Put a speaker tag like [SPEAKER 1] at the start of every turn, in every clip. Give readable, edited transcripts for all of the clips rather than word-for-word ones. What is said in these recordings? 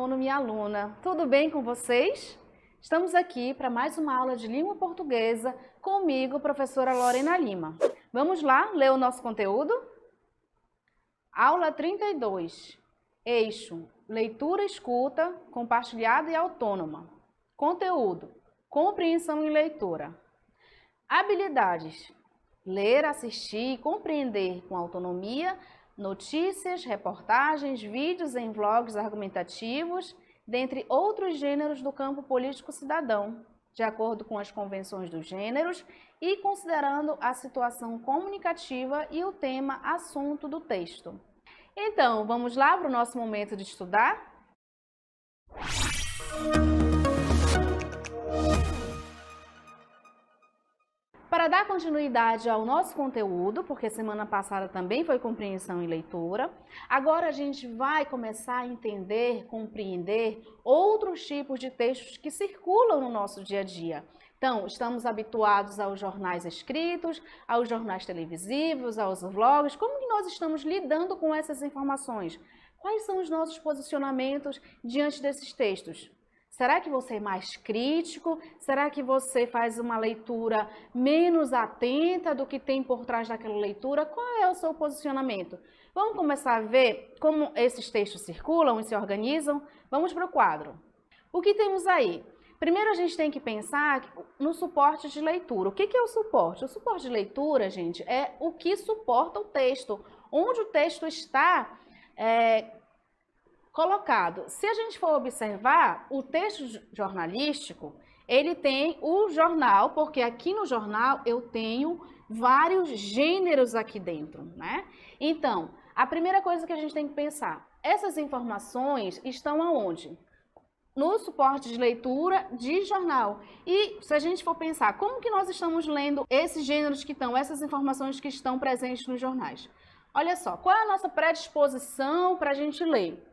[SPEAKER 1] aluno, minha aluna, tudo bem com vocês? Estamos aqui para mais uma aula de língua portuguesa comigo, professora Lorena Lima. Vamos lá ler o nosso conteúdo? Aula 32, eixo, leitura, escuta, compartilhada e autônoma. Conteúdo, compreensão e leitura. Habilidades, ler, assistir e compreender com autonomia notícias, reportagens, vídeos em vlogs argumentativos, dentre outros gêneros do campo político-cidadão, de acordo com as convenções dos gêneros e considerando a situação comunicativa e o tema assunto do texto. Então, vamos lá para o nosso momento de estudar? Para dar continuidade ao nosso conteúdo, porque semana passada também foi compreensão e leitura, agora a gente vai começar a entender, compreender outros tipos de textos que circulam no nosso dia a dia. Então, estamos habituados aos jornais escritos, aos jornais televisivos, aos vlogs. Como que nós estamos lidando com essas informações? Quais são os nossos posicionamentos diante desses textos? Será que você é mais crítico? Será que você faz uma leitura menos atenta do que tem por trás daquela leitura? Qual é o seu posicionamento? Vamos começar a ver como esses textos circulam e se organizam? Vamos para o quadro. O que temos aí? Primeiro a gente tem que pensar no suporte de leitura. O que é o suporte? O suporte de leitura, gente, é o que suporta o texto, onde o texto está colocado. Se a gente for observar, o texto jornalístico, ele tem o jornal, porque aqui no jornal eu tenho vários gêneros aqui dentro, né? Então, a primeira coisa que a gente tem que pensar, essas informações estão aonde? No suporte de leitura de jornal. E se a gente for pensar, como que nós estamos lendo esses gêneros que estão, essas informações que estão presentes nos jornais? Olha só, qual é a nossa predisposição para a gente ler?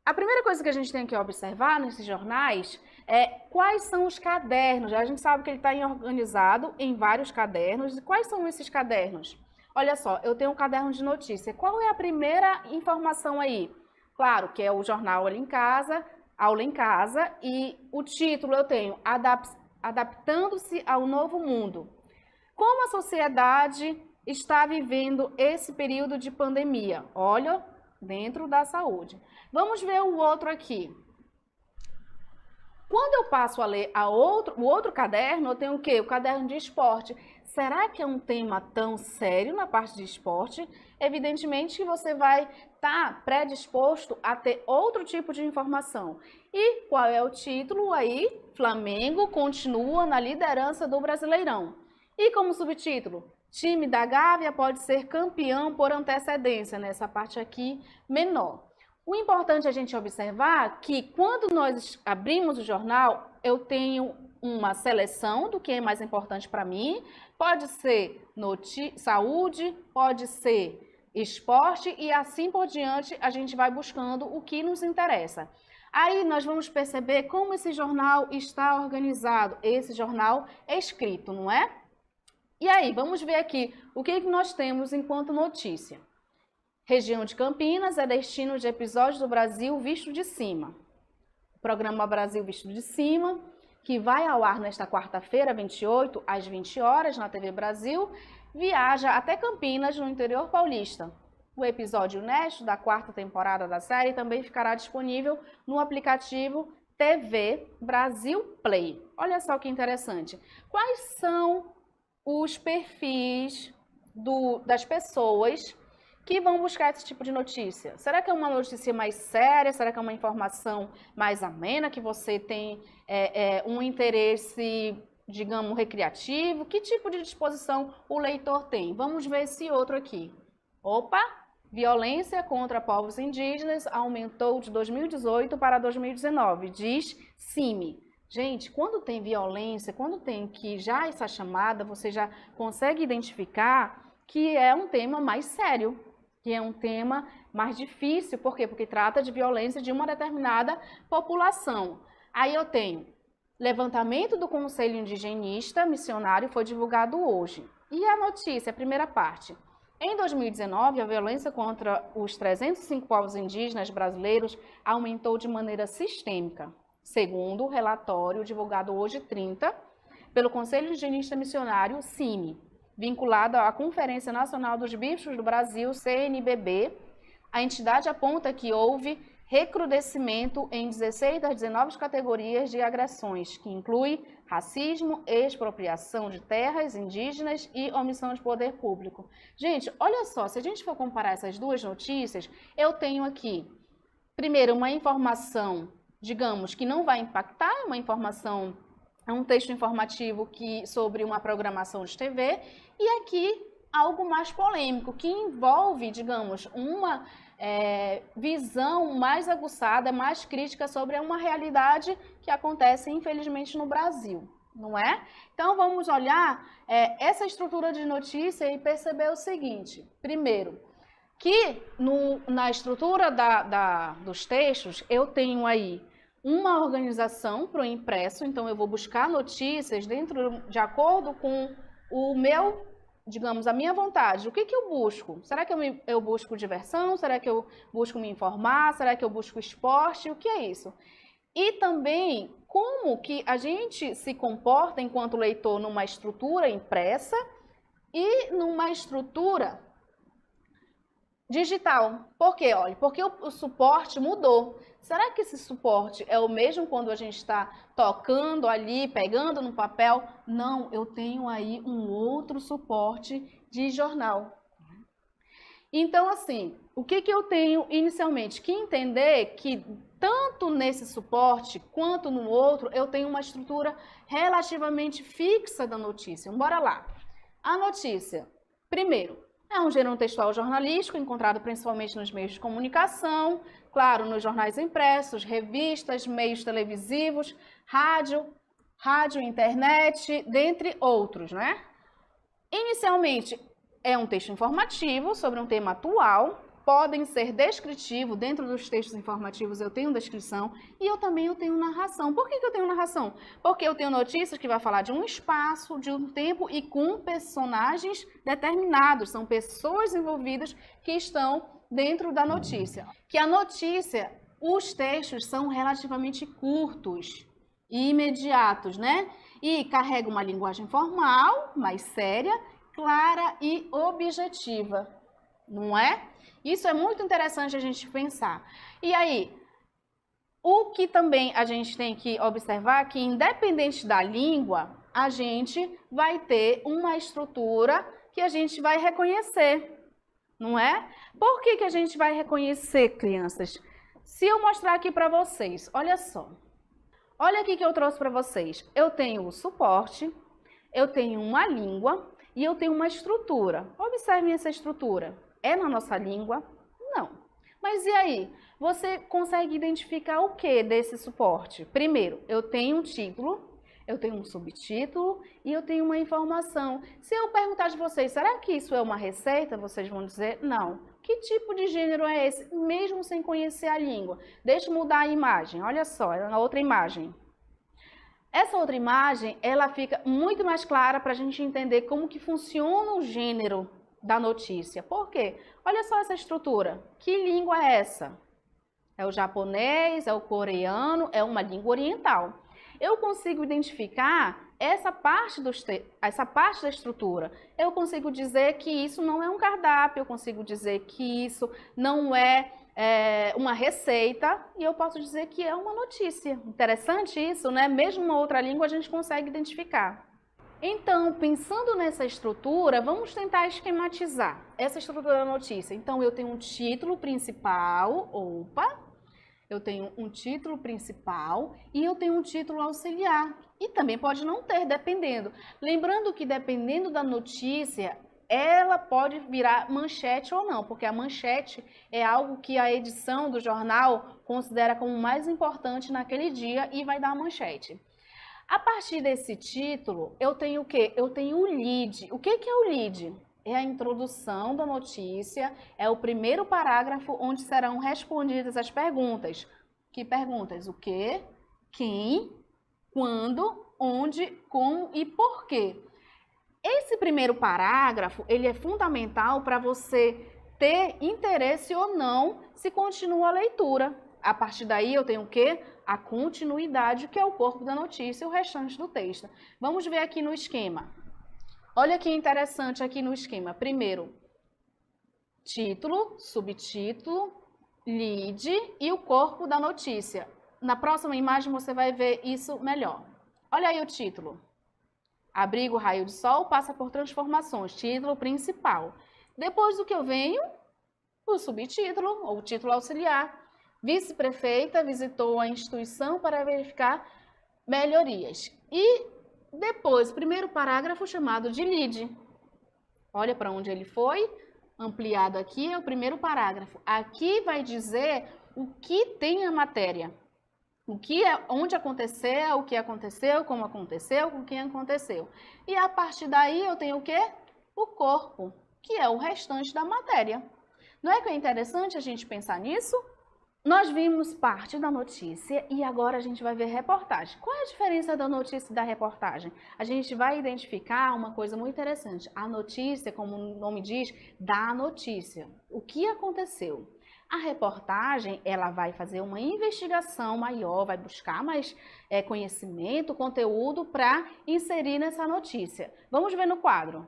[SPEAKER 1] A primeira coisa que a gente tem que observar nesses jornais é quais são os cadernos. A gente sabe que ele está organizado em vários cadernos. E quais são esses cadernos? Olha só, eu tenho um caderno de notícia. Qual é a primeira informação aí? Claro que é o jornal Ali em Casa, Aula em Casa, e o título eu tenho Adaptando-se ao Novo Mundo. Como a sociedade está vivendo esse período de pandemia? Olha, dentro da saúde. Vamos ver o outro aqui. Quando eu passo a ler o outro caderno, eu tenho o quê? O caderno de esporte. Será que é um tema tão sério na parte de esporte? Evidentemente que você vai estar predisposto a ter outro tipo de informação. E qual é o título aí? Flamengo continua na liderança do Brasileirão. E como subtítulo? Time da Gávea pode ser campeão por antecedência, nessa parte aqui menor. O importante é a gente observar que quando nós abrimos o jornal, eu tenho uma seleção do que é mais importante para mim. Pode ser saúde, pode ser esporte e assim por diante a gente vai buscando o que nos interessa. Aí nós vamos perceber como esse jornal está organizado. Esse jornal é escrito, não é? E aí, vamos ver aqui o que nós temos enquanto notícia. Região de Campinas é destino de episódios do Brasil visto de cima. O programa Brasil Visto de Cima, que vai ao ar nesta quarta-feira, 28, às 20 horas, na TV Brasil, viaja até Campinas, no interior paulista. O episódio inédito da quarta temporada da série também ficará disponível no aplicativo TV Brasil Play. Olha só que interessante. Quais são os perfis das pessoas que vão buscar esse tipo de notícia? Será que é uma notícia mais séria? Será que é uma informação mais amena, que você tem um interesse, digamos, recreativo? Que tipo de disposição o leitor tem? Vamos ver esse outro aqui. Opa! Violência contra povos indígenas aumentou de 2018 para 2019, diz CIMI. Gente, quando tem violência, quando tem que já essa chamada, você já consegue identificar que é um tema mais sério, que é um tema mais difícil. Por quê? Porque trata de violência de uma determinada população. Aí eu tenho levantamento do Conselho Indigenista Missionário, foi divulgado hoje. E a notícia, a primeira parte. Em 2019, a violência contra os 305 povos indígenas brasileiros aumentou de maneira sistêmica, segundo o relatório divulgado hoje 30 pelo Conselho Indigenista Missionário, CIMI, vinculado à Conferência Nacional dos Bispos do Brasil, CNBB. A entidade aponta que houve recrudescimento em 16 das 19 categorias de agressões, que inclui racismo, expropriação de terras indígenas e omissão de poder público. Gente, olha só, se a gente for comparar essas duas notícias, eu tenho aqui, primeiro, uma informação, digamos, que não vai impactar, uma informação, é um texto informativo sobre uma programação de TV, e aqui algo mais polêmico, que envolve, digamos, uma visão mais aguçada, mais crítica sobre uma realidade que acontece, infelizmente, no Brasil, não é? Então, vamos olhar essa estrutura de notícia e perceber o seguinte. Primeiro, que na estrutura dos textos, eu tenho aí uma organização para o impresso, então eu vou buscar notícias de acordo com o meu, digamos, a minha vontade. O que eu busco? Será que eu busco diversão? Será que eu busco me informar? Será que eu busco esporte? O que é isso? E também como que a gente se comporta enquanto leitor numa estrutura impressa e numa estrutura digital. Por quê? Olha, porque o suporte mudou. Será que esse suporte é o mesmo quando a gente está tocando ali, pegando no papel? Não, eu tenho aí um outro suporte de jornal. Então, assim, o que eu tenho inicialmente? Que entender que tanto nesse suporte quanto no outro, eu tenho uma estrutura relativamente fixa da notícia. Bora lá. A notícia, primeiro, é um gênero textual jornalístico, encontrado principalmente nos meios de comunicação, claro, nos jornais impressos, revistas, meios televisivos, rádio, internet, dentre outros, né? Inicialmente, é um texto informativo sobre um tema atual, podem ser descritivos, dentro dos textos informativos eu tenho descrição e eu tenho narração. Por que eu tenho narração? Porque eu tenho notícias que vai falar de um espaço, de um tempo e com personagens determinados, são pessoas envolvidas que estão dentro da notícia. Que a notícia, os textos são relativamente curtos e imediatos, né? E carrega uma linguagem formal, mais séria, clara e objetiva, não é? Isso é muito interessante a gente pensar. E aí, o que também a gente tem que observar é que, independente da língua, a gente vai ter uma estrutura que a gente vai reconhecer, não é? Por que a gente vai reconhecer, crianças? Se eu mostrar aqui para vocês, olha só. Olha aqui que eu trouxe para vocês. Eu tenho o suporte, eu tenho uma língua e eu tenho uma estrutura. Observem essa estrutura. É na nossa língua? Não. Mas e aí? Você consegue identificar o que desse suporte? Primeiro, eu tenho um título, eu tenho um subtítulo e eu tenho uma informação. Se eu perguntar de vocês, será que isso é uma receita? Vocês vão dizer, não. Que tipo de gênero é esse? Mesmo sem conhecer a língua. Deixa eu mudar a imagem. Olha só, é a outra imagem. Essa outra imagem, ela fica muito mais clara para a gente entender como que funciona o gênero da notícia. Por quê? Olha só essa estrutura. Que língua é essa? É o japonês, é o coreano, é uma língua oriental. Eu consigo identificar essa parte da estrutura. Eu consigo dizer que isso não é um cardápio, eu consigo dizer que isso não é uma receita e eu posso dizer que é uma notícia. Interessante isso, né? Mesmo uma outra língua a gente consegue identificar. Então, pensando nessa estrutura, vamos tentar esquematizar essa estrutura da notícia. Então, eu tenho um título principal, eu tenho um título principal e eu tenho um título auxiliar. E também pode não ter, dependendo. Lembrando que dependendo da notícia, ela pode virar manchete ou não, porque a manchete é algo que a edição do jornal considera como mais importante naquele dia e vai dar a manchete. A partir desse título, eu tenho o quê? Eu tenho o lead. O que é o lead? É a introdução da notícia, é o primeiro parágrafo onde serão respondidas as perguntas. Que perguntas? O quê? Quem? Quando? Onde? Como e por quê? Esse primeiro parágrafo, ele é fundamental para você ter interesse ou não se continua a leitura. A partir daí eu tenho o quê? A continuidade, que é o corpo da notícia e o restante do texto. Vamos ver aqui no esquema. Olha que interessante aqui no esquema. Primeiro, título, subtítulo, lead e o corpo da notícia. Na próxima imagem você vai ver isso melhor. Olha aí o título. Abrigo raio de sol passa por transformações. Título principal. Depois do que eu venho, o subtítulo ou o título auxiliar. Vice-prefeita visitou a instituição para verificar melhorias. E depois, primeiro parágrafo chamado de lead. Olha para onde ele foi. Ampliado aqui é o primeiro parágrafo. Aqui vai dizer o que tem a matéria. O que é, onde aconteceu, o que aconteceu, como aconteceu, com quem aconteceu. E a partir daí eu tenho o quê? O corpo, que é o restante da matéria. Não é que é interessante a gente pensar nisso? Nós vimos parte da notícia e agora a gente vai ver reportagem. Qual é a diferença da notícia e da reportagem? A gente vai identificar uma coisa muito interessante. A notícia, como o nome diz, dá a notícia. O que aconteceu? A reportagem, ela vai fazer uma investigação maior, vai buscar mais conhecimento, conteúdo para inserir nessa notícia. Vamos ver no quadro.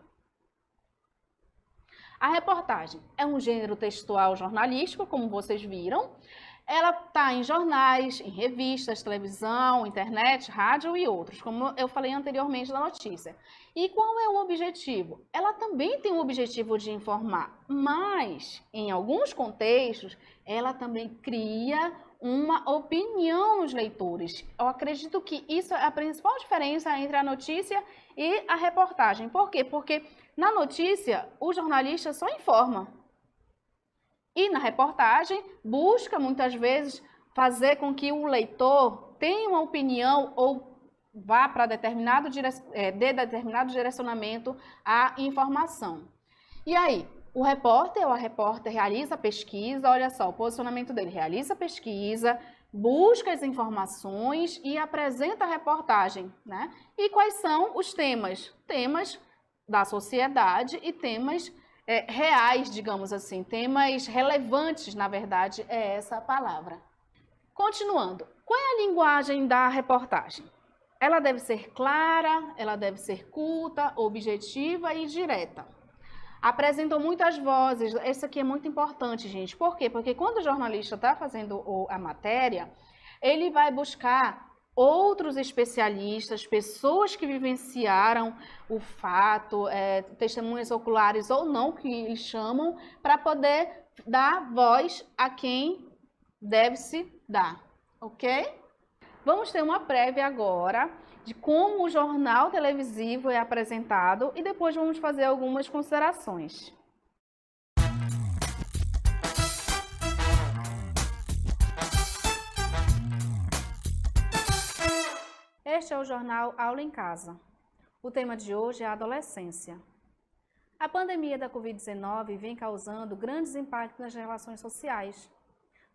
[SPEAKER 1] A reportagem é um gênero textual jornalístico, como vocês viram. Ela está em jornais, em revistas, televisão, internet, rádio e outros, como eu falei anteriormente na notícia. E qual é o objetivo? Ela também tem o objetivo de informar, mas em alguns contextos ela também cria uma opinião nos leitores. Eu acredito que isso é a principal diferença entre a notícia e a reportagem. Por quê? Porque na notícia o jornalista só informa. E na reportagem, busca muitas vezes fazer com que o leitor tenha uma opinião ou vá para dê determinado direcionamento à informação. E aí, o repórter ou a repórter realiza a pesquisa, olha só, o posicionamento dele, realiza a pesquisa, busca as informações e apresenta a reportagem, né? E quais são os temas? Temas da sociedade e temas reais, digamos assim, temas relevantes, na verdade, é essa a palavra. Continuando, qual é a linguagem da reportagem? Ela deve ser clara, ela deve ser culta, objetiva e direta. Apresentam muitas vozes, isso aqui é muito importante, gente. Por quê? Porque quando o jornalista está fazendo a matéria, ele vai buscar outros especialistas, pessoas que vivenciaram o fato, testemunhas oculares ou não, que eles chamam, para poder dar voz a quem deve-se dar, ok? Vamos ter uma prévia agora de como o jornal televisivo é apresentado e depois vamos fazer algumas considerações. Este é o jornal Aula em Casa. O tema de hoje é a adolescência. A pandemia da Covid-19 vem causando grandes impactos nas relações sociais.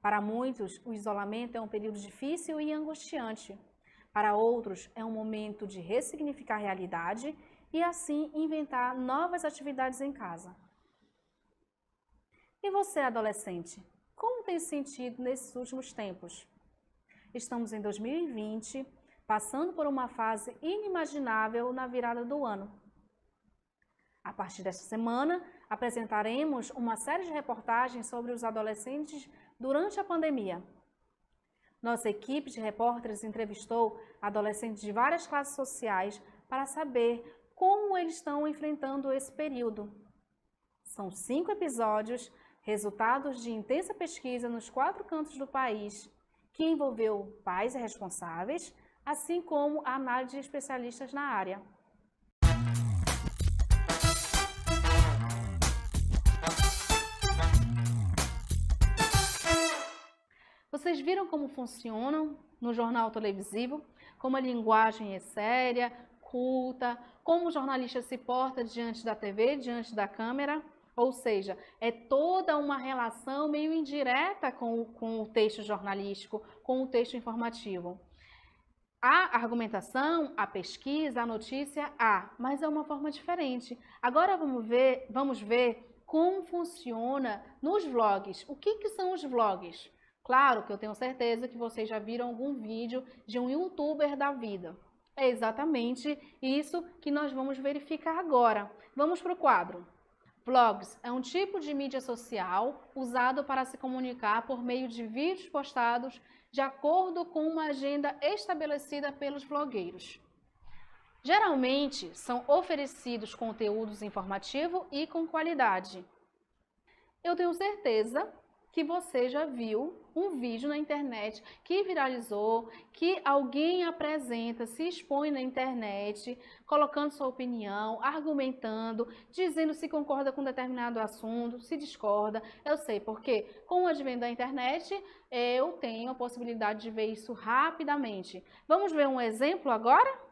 [SPEAKER 1] Para muitos, o isolamento é um período difícil e angustiante. Para outros, é um momento de ressignificar a realidade e, assim, inventar novas atividades em casa. E você, adolescente, como tem se sentido nesses últimos tempos? Estamos em 2020, passando por uma fase inimaginável na virada do ano. A partir desta semana, apresentaremos uma série de reportagens sobre os adolescentes durante a pandemia. Nossa equipe de repórteres entrevistou adolescentes de várias classes sociais para saber como eles estão enfrentando esse período. São 5 episódios, resultados de intensa pesquisa nos 4 cantos do país, que envolveu pais e responsáveis, assim como a análise de especialistas na área. Vocês viram como funcionam no jornal televisivo? Como a linguagem é séria, culta, como o jornalista se porta diante da TV, diante da câmera? Ou seja, é toda uma relação meio indireta com o texto jornalístico, com o texto informativo. A argumentação, a pesquisa, a notícia, mas é uma forma diferente. Agora vamos ver como funciona nos vlogs. O que são os vlogs? Claro que eu tenho certeza que vocês já viram algum vídeo de um youtuber da vida. É exatamente isso que nós vamos verificar agora. Vamos para o quadro. Vlogs é um tipo de mídia social usado para se comunicar por meio de vídeos postados de acordo com uma agenda estabelecida pelos vlogueiros. Geralmente, são oferecidos conteúdos informativos e com qualidade. Eu tenho certeza que você já viu um vídeo na internet que viralizou, que alguém apresenta, se expõe na internet, colocando sua opinião, argumentando, dizendo se concorda com determinado assunto, se discorda. Eu sei, porque com o advento da internet, eu tenho a possibilidade de ver isso rapidamente. Vamos ver um exemplo agora?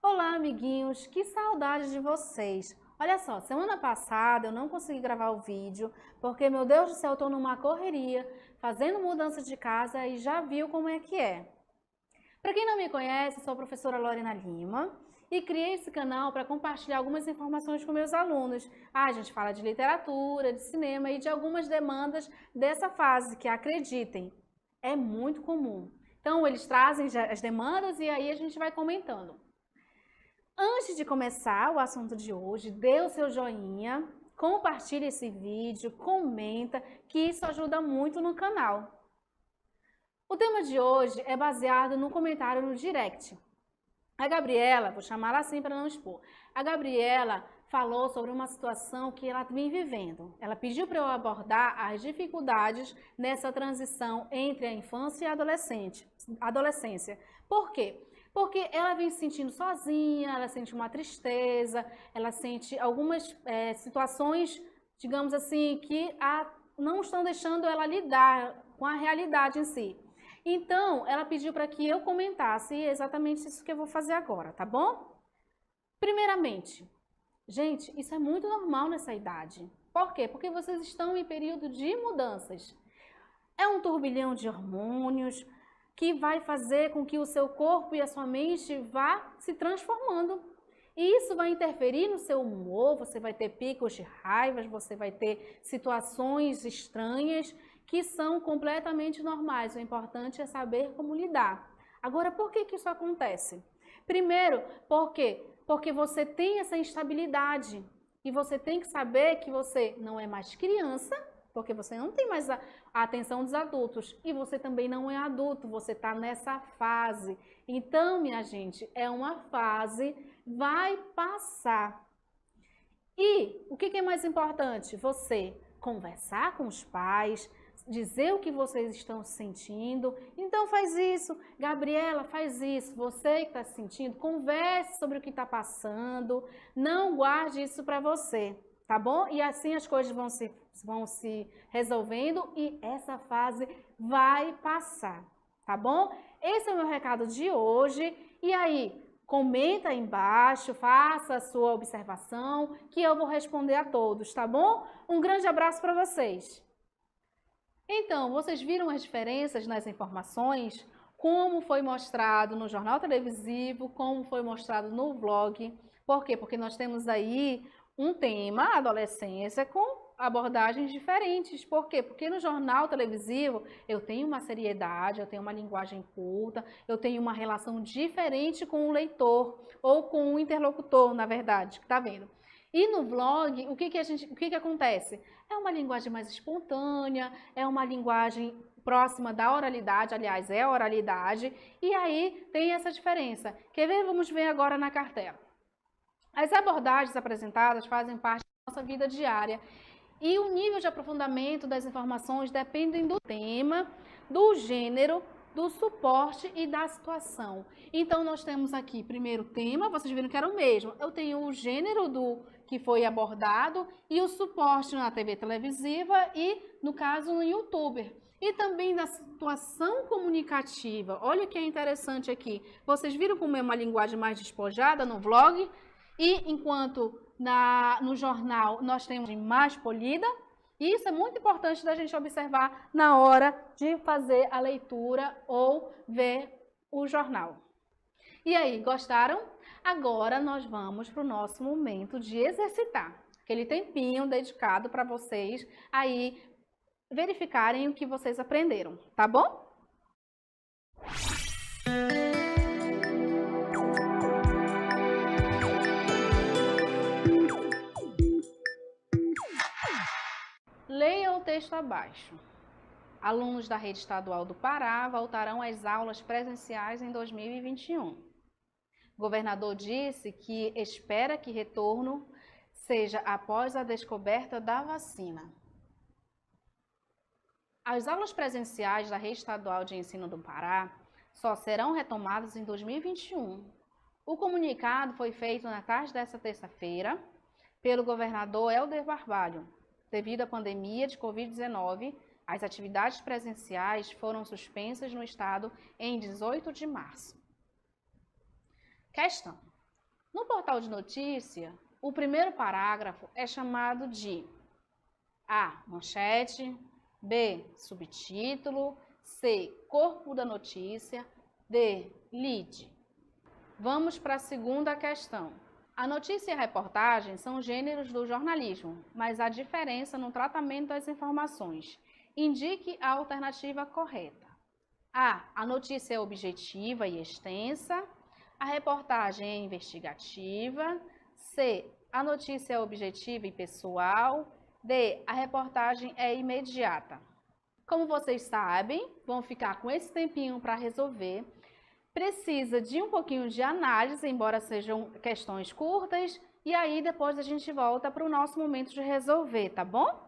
[SPEAKER 1] Olá, amiguinhos, que saudade de vocês! Olha só, semana passada eu não consegui gravar o vídeo, porque, meu Deus do céu, eu estou numa correria, fazendo mudança de casa e já viu como é que é. Para quem não me conhece, sou a professora Lorena Lima e criei esse canal para compartilhar algumas informações com meus alunos. A gente fala de literatura, de cinema e de algumas demandas dessa fase, que acreditem, é muito comum. Então, eles trazem as demandas e aí a gente vai comentando. Antes de começar o assunto de hoje, dê o seu joinha, compartilhe esse vídeo, comenta, que isso ajuda muito no canal. O tema de hoje é baseado no comentário no direct. A Gabriela, vou chamá-la assim para não expor, a Gabriela falou sobre uma situação que ela vem vivendo. Ela pediu para eu abordar as dificuldades nessa transição entre a infância e a adolescência. Por quê? Porque ela vem se sentindo sozinha, ela sente uma tristeza, ela sente algumas situações, digamos assim, que não estão deixando ela lidar com a realidade em si. Então, ela pediu para que eu comentasse exatamente isso que eu vou fazer agora, tá bom? Primeiramente, gente, isso é muito normal nessa idade. Por quê? Porque vocês estão em período de mudanças. É um turbilhão de hormônios, que vai fazer com que o seu corpo e a sua mente vá se transformando. E isso vai interferir no seu humor, você vai ter picos de raiva, você vai ter situações estranhas que são completamente normais. O importante é saber como lidar. Agora, por que isso acontece? Primeiro, porque você tem essa instabilidade e você tem que saber que você não é mais criança, porque você não tem mais a atenção dos adultos e você também não é adulto, você está nessa fase. Então, minha gente, é uma fase, vai passar. E o que é mais importante? Você conversar com os pais, dizer o que vocês estão sentindo. Então faz isso, Gabriela, faz isso. Você que está se sentindo, converse sobre o que está passando, não guarde isso para você. Tá bom? E assim as coisas vão se resolvendo e essa fase vai passar, tá bom? Esse é o meu recado de hoje. E aí, comenta aí embaixo, faça a sua observação, que eu vou responder a todos, tá bom? Um grande abraço para vocês. Então, vocês viram as diferenças nas informações? Como foi mostrado no jornal televisivo, como foi mostrado no vlog. Por quê? Porque nós temos aí um tema, adolescência, com abordagens diferentes. Por quê? Porque no jornal televisivo eu tenho uma seriedade, eu tenho uma linguagem culta, eu tenho uma relação diferente com o leitor ou com o interlocutor, na verdade, que tá vendo. E no vlog, o que acontece? É uma linguagem mais espontânea, é uma linguagem próxima da oralidade, aliás, é a oralidade, e aí tem essa diferença. Quer ver? Vamos ver agora na cartela. As abordagens apresentadas fazem parte da nossa vida diária e o nível de aprofundamento das informações dependem do tema, do gênero, do suporte e da situação. Então, nós temos aqui, primeiro tema, vocês viram que era o mesmo. Eu tenho o gênero do que foi abordado e o suporte na TV televisiva e, no caso, no YouTuber. E também da situação comunicativa. Olha o que é interessante aqui. Vocês viram como é uma linguagem mais despojada no vlog? E enquanto no jornal nós temos mais polida, e isso é muito importante da gente observar na hora de fazer a leitura ou ver o jornal. E aí, gostaram? Agora nós vamos para o nosso momento de exercitar. Aquele tempinho dedicado para vocês aí verificarem o que vocês aprenderam, tá bom? Leia o texto abaixo. Alunos da Rede Estadual do Pará voltarão às aulas presenciais em 2021. O governador disse que espera que retorno seja após a descoberta da vacina. As aulas presenciais da Rede Estadual de Ensino do Pará só serão retomadas em 2021. O comunicado foi feito na tarde desta terça-feira pelo governador Helder Barbalho. Devido à pandemia de Covid-19, as atividades presenciais foram suspensas no estado em 18 de março. Questão. No portal de notícia, o primeiro parágrafo é chamado de A. Manchete, B. Subtítulo, C. Corpo da notícia, D. Lead. Vamos para a segunda questão. A notícia e a reportagem são gêneros do jornalismo, mas há diferença no tratamento das informações. Indique a alternativa correta. A. A notícia é objetiva e extensa. A reportagem é investigativa. C. A notícia é objetiva e pessoal. D. A reportagem é imediata. Como vocês sabem, vão ficar com esse tempinho para resolver. Precisa de um pouquinho de análise, embora sejam questões curtas, e aí depois a gente volta para o nosso momento de resolver, tá bom?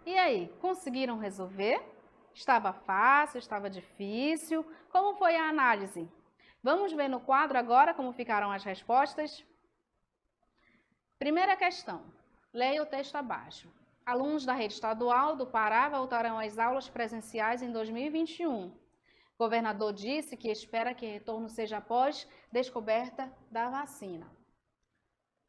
[SPEAKER 1] E aí, conseguiram resolver? Estava fácil, estava difícil? Como foi a análise? Vamos ver no quadro agora como ficaram as respostas? Primeira questão. Leia o texto abaixo. Alunos da rede estadual do Pará voltarão às aulas presenciais em 2021. Governador disse que espera que retorno seja após descoberta da vacina.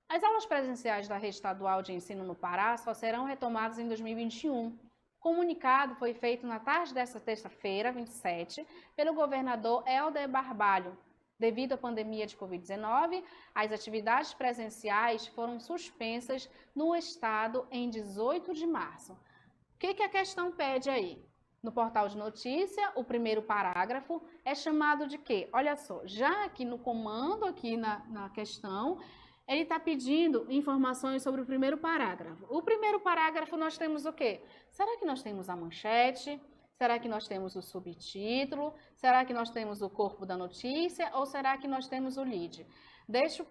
[SPEAKER 1] As aulas presenciais da rede estadual de ensino no Pará só serão retomadas em 2021. O comunicado foi feito na tarde desta terça-feira, 27, pelo governador Helder Barbalho. Devido à pandemia de Covid-19, as atividades presenciais foram suspensas no estado em 18 de março. O que a questão pede aí? No portal de notícia, o primeiro parágrafo é chamado de quê? Olha só, já aqui no comando, aqui na questão, ele está pedindo informações sobre o primeiro parágrafo. O primeiro parágrafo nós temos o quê? Será que nós temos a manchete? Será que nós temos o subtítulo? Será que nós temos o corpo da notícia? Ou será que nós temos o lead? Deixa eu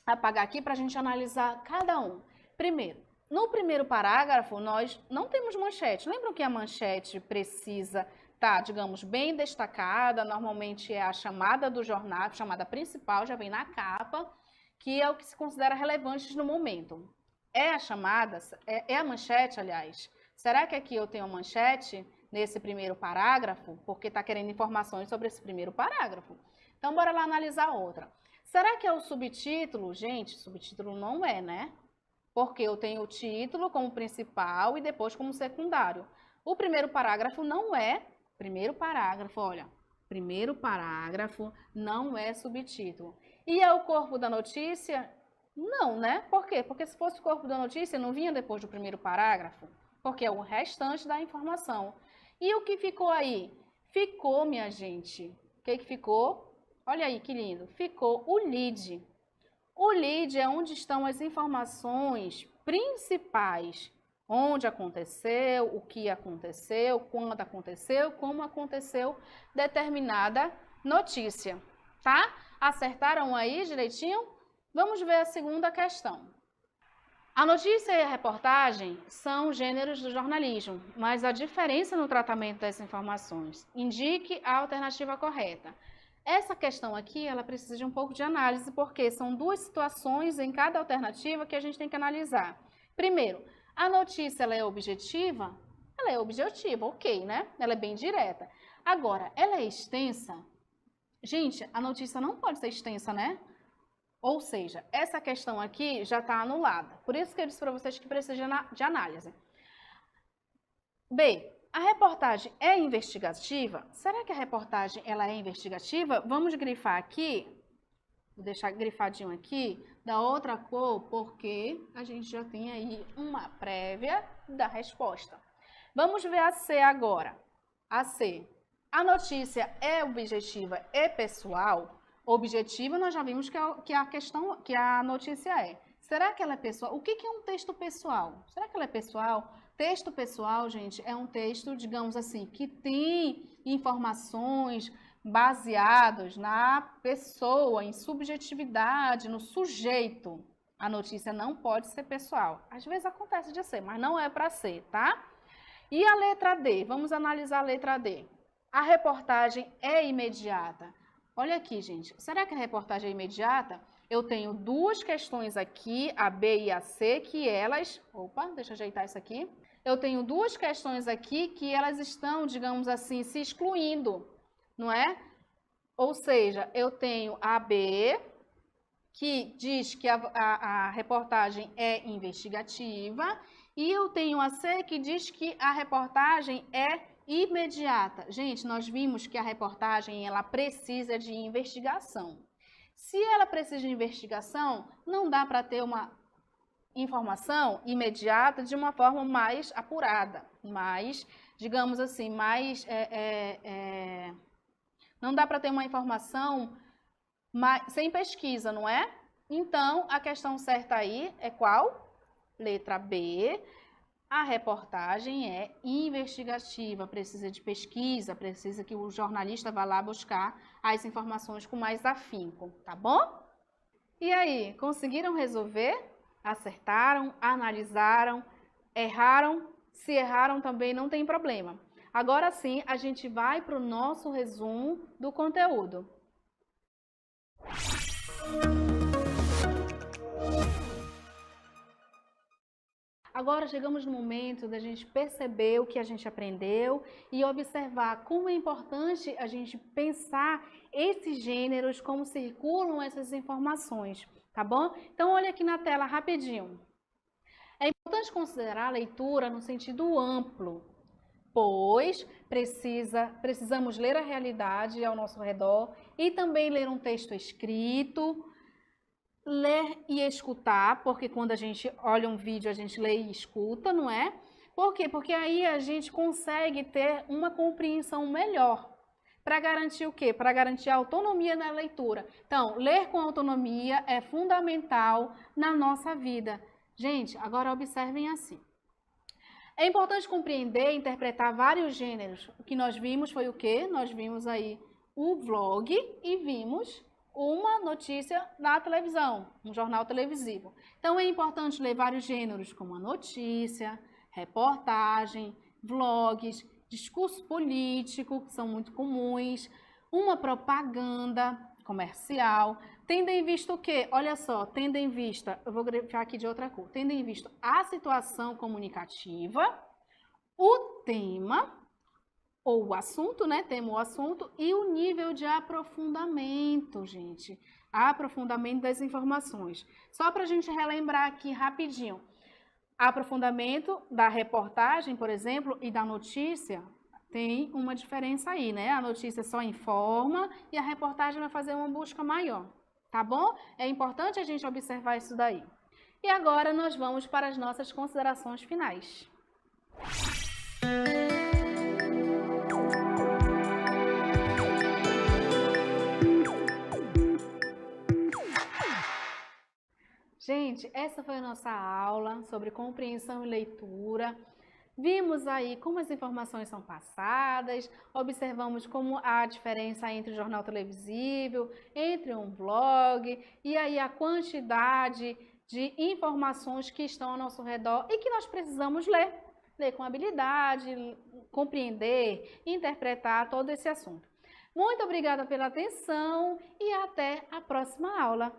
[SPEAKER 1] apagar aqui para a gente analisar cada um. Primeiro, no primeiro parágrafo, nós não temos manchete. Lembram que a manchete precisa estar, digamos, bem destacada? Normalmente é a chamada do jornal, a chamada principal, já vem na capa, que é o que se considera relevante no momento. É a chamada, é a manchete, aliás. Será que aqui eu tenho a manchete nesse primeiro parágrafo? Porque está querendo informações sobre esse primeiro parágrafo. Então, bora lá analisar outra. Será que é o subtítulo? Gente, subtítulo não é, né? Porque eu tenho o título como principal e depois como secundário. O primeiro parágrafo não é, primeiro parágrafo, olha, primeiro parágrafo não é subtítulo. E é o corpo da notícia? Não, né? Por quê? Porque se fosse o corpo da notícia, não vinha depois do primeiro parágrafo, porque é o restante da informação. E o que ficou aí? Ficou, minha gente, o que ficou? Olha aí que lindo, ficou o lead. O lead é onde estão as informações principais. Onde aconteceu, o que aconteceu, quando aconteceu, como aconteceu determinada notícia, tá? Acertaram aí direitinho? Vamos ver a segunda questão. A notícia e a reportagem são gêneros do jornalismo, mas a diferença no tratamento das informações. Indique a alternativa correta. Essa questão aqui, ela precisa de um pouco de análise, porque são duas situações em cada alternativa que a gente tem que analisar. Primeiro, a notícia ela é objetiva? Ela é objetiva, ok, né? Ela é bem direta. Agora, ela é extensa? Gente, a notícia não pode ser extensa, né? Ou seja, essa questão aqui já está anulada. Por isso que eu disse para vocês que precisa de análise. B. A reportagem é investigativa? Será que a reportagem ela é investigativa? Vamos grifar aqui, vou deixar grifadinho aqui, da outra cor, porque a gente já tem aí uma prévia da resposta. Vamos ver a C agora. A C. A notícia é objetiva e pessoal? Objetiva nós já vimos que a notícia é. Será que ela é pessoal? O que é um texto pessoal? Será que ela é pessoal? Texto pessoal, gente, é um texto, digamos assim, que tem informações baseadas na pessoa, em subjetividade, no sujeito. A notícia não pode ser pessoal. Às vezes acontece de ser, mas não é para ser, tá? E a letra D? Vamos analisar a letra D. A reportagem é imediata. Olha aqui, gente. Será que a reportagem é imediata? Eu tenho duas questões aqui, a B e a C, que elas... Opa, deixa eu ajeitar isso aqui. Eu tenho duas questões aqui que elas estão, digamos assim, se excluindo, não é? Ou seja, eu tenho a B, que diz que a reportagem é investigativa, e eu tenho a C, que diz que a reportagem é imediata. Gente, nós vimos que a reportagem ela precisa de investigação. Se ela precisa de investigação, não dá para ter uma informação imediata de uma forma mais apurada, mais, digamos assim, mais... não dá para ter uma informação sem pesquisa, não é? Então, a questão certa aí é qual? Letra B. A reportagem é investigativa, precisa de pesquisa, precisa que o jornalista vá lá buscar as informações com mais afinco, tá bom? E aí, conseguiram resolver? Acertaram? Analisaram? Erraram? Se erraram também não tem problema. Agora sim, a gente vai para o nosso resumo do conteúdo. Agora chegamos no momento da gente perceber o que a gente aprendeu e observar como é importante a gente pensar esses gêneros, como circulam essas informações, tá bom? Então olha aqui na tela rapidinho. É importante considerar a leitura no sentido amplo, pois precisamos ler a realidade ao nosso redor e também ler um texto escrito, ler e escutar, porque quando a gente olha um vídeo, a gente lê e escuta, não é? Por quê? Porque aí a gente consegue ter uma compreensão melhor. Para garantir o quê? Para garantir a autonomia na leitura. Então, ler com autonomia é fundamental na nossa vida. Gente, agora observem assim. É importante compreender e interpretar vários gêneros. O que nós vimos foi o quê? Nós vimos aí o vlog e vimos uma notícia na televisão, um jornal televisivo. Então é importante ler vários gêneros, como a notícia, reportagem, vlogs, discurso político, que são muito comuns, uma propaganda comercial, tendo em vista o quê? Olha só, tendo em vista, eu vou grifar aqui de outra cor, tendo em vista a situação comunicativa, o tema, ou o assunto, né? Tema o assunto e o nível de aprofundamento, gente. Aprofundamento das informações. Só para a gente relembrar aqui rapidinho. Aprofundamento da reportagem, por exemplo, e da notícia, tem uma diferença aí, né? A notícia só informa e a reportagem vai fazer uma busca maior, tá bom? É importante a gente observar isso daí. E agora nós vamos para as nossas considerações finais. Gente, essa foi a nossa aula sobre compreensão e leitura. Vimos aí como as informações são passadas, observamos como há a diferença entre o jornal televisivo, entre um blog, e aí a quantidade de informações que estão ao nosso redor e que nós precisamos ler. Ler com habilidade, compreender, interpretar todo esse assunto. Muito obrigada pela atenção e até a próxima aula.